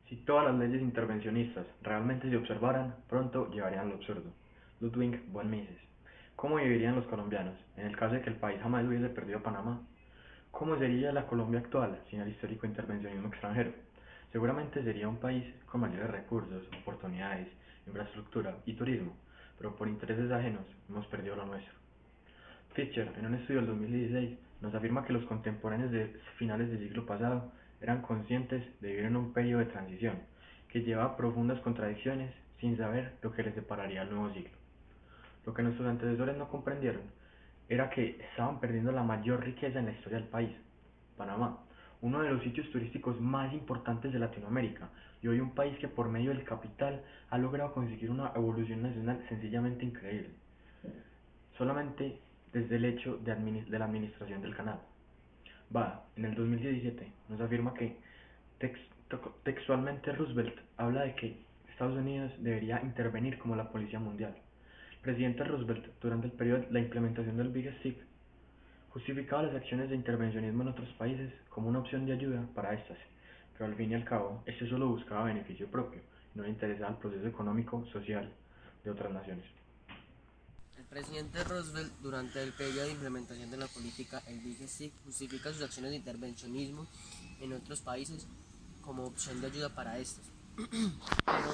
Si todas las leyes intervencionistas realmente se observaran, pronto llevarían lo absurdo. Ludwig von Mises. ¿Cómo vivirían los colombianos en el caso de que el país jamás hubiese perdido Panamá? ¿Cómo sería la Colombia actual sin el histórico intervencionismo extranjero? Seguramente sería un país con mayores recursos, oportunidades, infraestructura y turismo, pero por intereses ajenos hemos perdido lo nuestro. Fischer, en un estudio del 2016, nos afirma que los contemporáneos de finales del siglo pasado eran conscientes de vivir en un periodo de transición que lleva profundas contradicciones sin saber lo que les depararía el nuevo siglo. Lo que nuestros antecesores no comprendieron era que estaban perdiendo la mayor riqueza en la historia del país, Panamá, uno de los sitios turísticos más importantes de Latinoamérica, y hoy un país que por medio del capital ha logrado conseguir una evolución nacional sencillamente increíble, solamente desde el hecho de la administración del canal. Bada, en el 2017, nos afirma que textualmente Roosevelt habla de que Estados Unidos debería intervenir como la policía mundial. El presidente Roosevelt, durante el periodo de la implementación del Big Stick, justificaba las acciones de intervencionismo en otros países como una opción de ayuda para estas, pero al fin y al cabo, este solo buscaba beneficio propio, y no le interesaba el proceso económico social de otras naciones. El presidente Roosevelt, durante el periodo de implementación de la política el Big Stick, justifica sus acciones de intervencionismo en otros países como opción de ayuda para estos, pero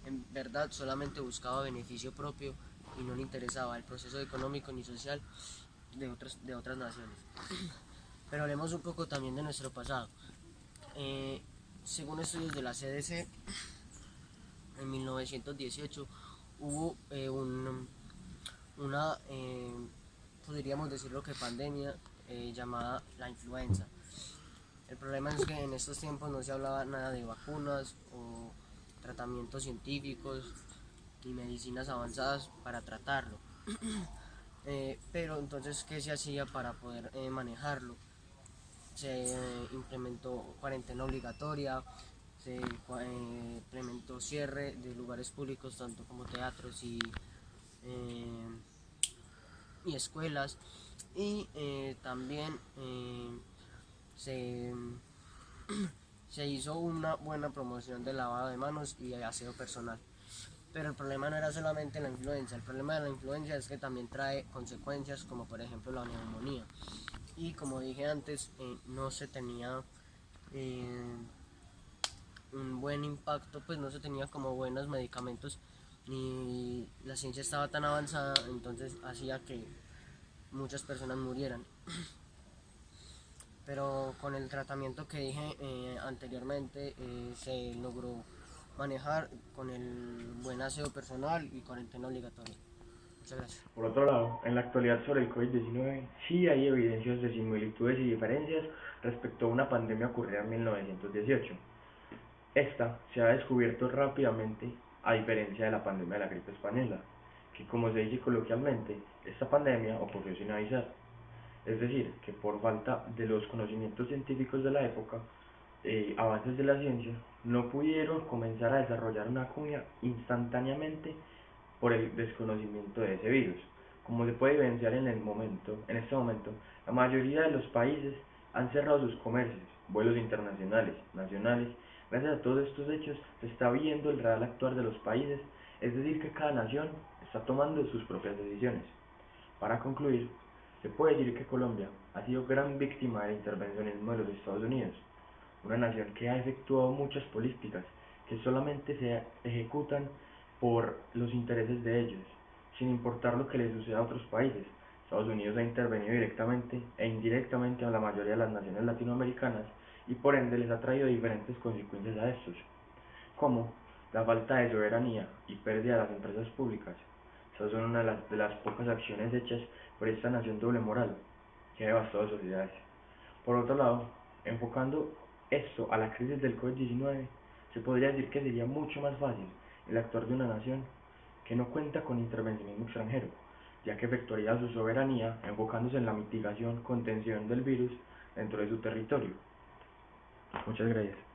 en verdad solamente buscaba beneficio propio y no le interesaba el proceso económico ni social de otras naciones. Pero hablemos un poco también de nuestro pasado. Eh, Según estudios de la CDC, en 1918 hubo una, podríamos decirlo que pandemia llamada la influenza. El problema es que en estos tiempos no se hablaba nada de vacunas o tratamientos científicos ni medicinas avanzadas para tratarlo. Pero entonces, ¿qué se hacía para poder manejarlo? Se implementó cuarentena obligatoria, se implementó cierre de lugares públicos tanto como teatros eh, y escuelas, y también se, se hizo una buena promoción del lavado de manos y aseo personal. Pero el problema no era solamente la influenza, el problema de la influenza es que también trae consecuencias como por ejemplo la neumonía. Y como dije antes, no se tenía eh, un buen impacto, pues no se tenía como buenos medicamentos ni la ciencia estaba tan avanzada, entonces hacía que muchas personas murieran. Pero con el tratamiento que dije anteriormente se logró manejar con el buen aseo personal y cuarentena obligatoria. Muchas gracias. Por otro lado, en la actualidad sobre el COVID-19 sí hay evidencias de similitudes y diferencias respecto a una pandemia ocurrida en 1918. Esta se ha descubierto rápidamente a diferencia de la pandemia de la gripe española, que como se dice coloquialmente, esta pandemia ocurrió sin avisar. Es decir, que por falta de los conocimientos científicos de la época, avances de la ciencia, no pudieron comenzar a desarrollar una cura instantáneamente por el desconocimiento de ese virus. Como se puede evidenciar en este momento, la mayoría de los países han cerrado sus comercios, vuelos internacionales, nacionales. Gracias a todos estos hechos se está viendo el real actuar de los países, es decir, que cada nación está tomando sus propias decisiones. Para concluir, se puede decir que Colombia ha sido gran víctima del intervencionismo de los Estados Unidos, una nación que ha efectuado muchas políticas que solamente se ejecutan por los intereses de ellos, sin importar lo que les suceda a otros países. Estados Unidos ha intervenido directamente e indirectamente a la mayoría de las naciones latinoamericanas y por ende les ha traído diferentes consecuencias a estos, como la falta de soberanía y pérdida de las empresas públicas. Estas son una de las pocas acciones hechas por esta nación doble moral que ha devastado sociedades. Por otro lado, enfocando esto a la crisis del COVID-19, se podría decir que sería mucho más fácil el actuar de una nación que no cuenta con intervencionismo extranjero, ya que efectuaría su soberanía enfocándose en la mitigación, contención del virus dentro de su territorio. Muchas gracias.